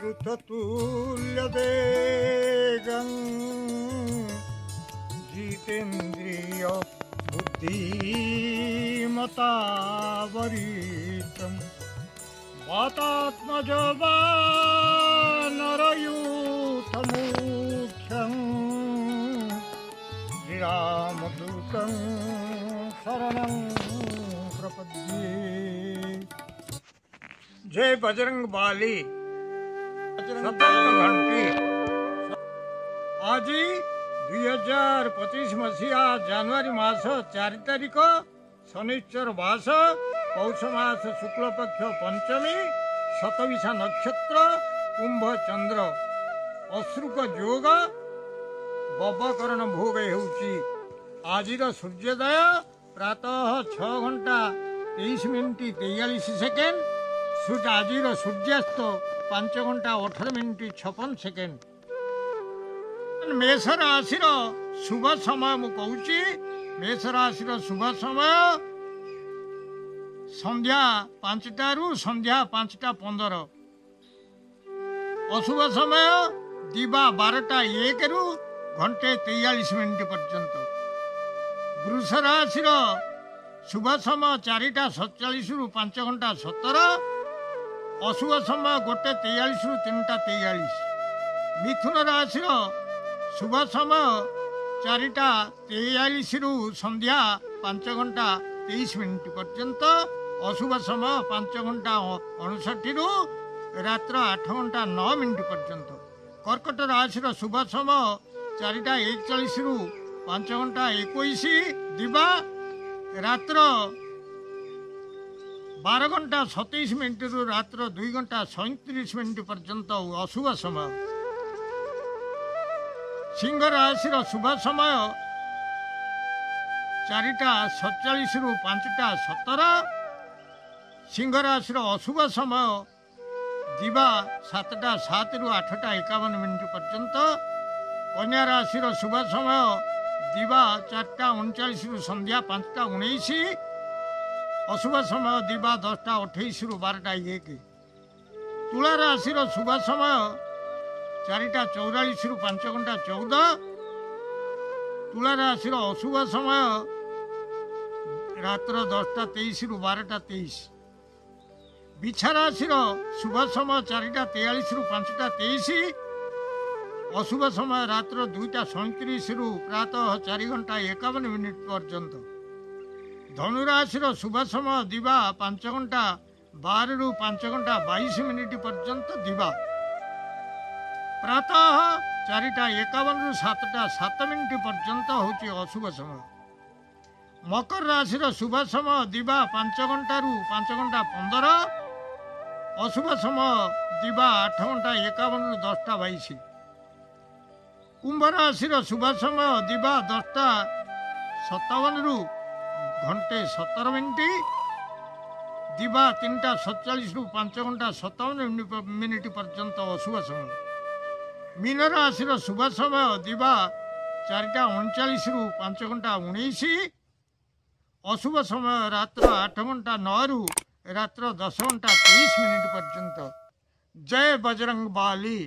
ऋततुल्यवेगं जितेन्द्रिय बुद्धिमतावरितं वातात्मज वानरयूथमुख्यं श्रीरामदूतं शरणं प्रपद्ये। जय बजरंग बाली घंटी। आज 2025 मसीहा जनवरी मास 4 तारिख शनिश्चर वास पौष मास शुक्ल पक्ष पंचमी शतविशा नक्षत्र कुंभ चंद्र अश्रुक योग बवकरण भोग होउची। आजिर सूर्योदय प्रातः 6 घंटा 23 मिनिट 43 सेकेंड। आजिर सूर्यास्त 5 घंटा 18 मिनिट 56 सेकेंड। मेष राशि शुभ समय मु कहूची। मेष राशि शुभ समय संध्या 5टा रु संध्या 5टा 15। अशुभ समय दिवा 12टा 1 रु घंटे 43 मिनिट पर्यंत। वृष राशि शुभ समय 4टा 47 रु 5 घंटा 17। अशुभ समय 1:43 रु 3टा 43। मिथुन राशि शुभ समय 4टा 43 रु संध्या 5 घंटा 23 मिनिट पर्यंत। अशुभ समय 5 घंटा 59 रु रात्र 8 घंटा 9 मिनिट पर्यंत। कर्कट राशि शुभ समय 4टा 41 रु 5 घंटा 21 दिवा रात्र 12 घंटा 27 मिनिट रु रात्र 2 घंटा 37 मिनिट पर्यंत अशुभ समय। सिंह राशि शुभ समय 4टा 47 रु 5टा 17। सिंह राशि अशुभ समय दिवा 7टा 7 रु 8टा 51 मिनिट पर्यंत। कन्या राशि शुभ समय दिवा 4टा 39 रु संध्या 5टा 19। अशुभ समय दिवा 10टा 28 रु 12टा 1। तुला राशि शुभ समय 4टा 44 रु 5 घंटा 14। तुला राशि अशुभ समय रात्र 10टा 23 रु 12टा 23। बिछा राशि शुभ समय 4टा 43 रु 5टा 23। अशुभ समय रात्र 2टा 37 रु प्रातः 4 घंटा 51 मिनिट पर्यंत। धनुराशि शुभ समय दिवा 5 घंटा 12 रु 5 घंटा 22 मिनिट पर्यंत दिवा। प्रातः 4टा 51 रु 7टा 7 मिनिट पर्यंत होची अशुभ समय। मकर राशि शुभ समय दिवा 5 घंटा रु 5 घंटा 15। अशुभ समय दिवा 8 घंटा 51 रु 10टा 22। कुंभ राशि शुभ समय दिवा 10टा 57 रु घंटे 17 मिनिट। दिवा 3टा 47 रु 5 घंटा 57 मिनिट पर्यंत अशुभ समय। मीन राशि शुभ समय दिवा 4टा 39 रु 5 घंटा 19। अशुभ समय रात्र 8 घंटा 9 रु रात्र 10 घंटा 23 मिनिट पर्यंत। जय बजरंग बाली।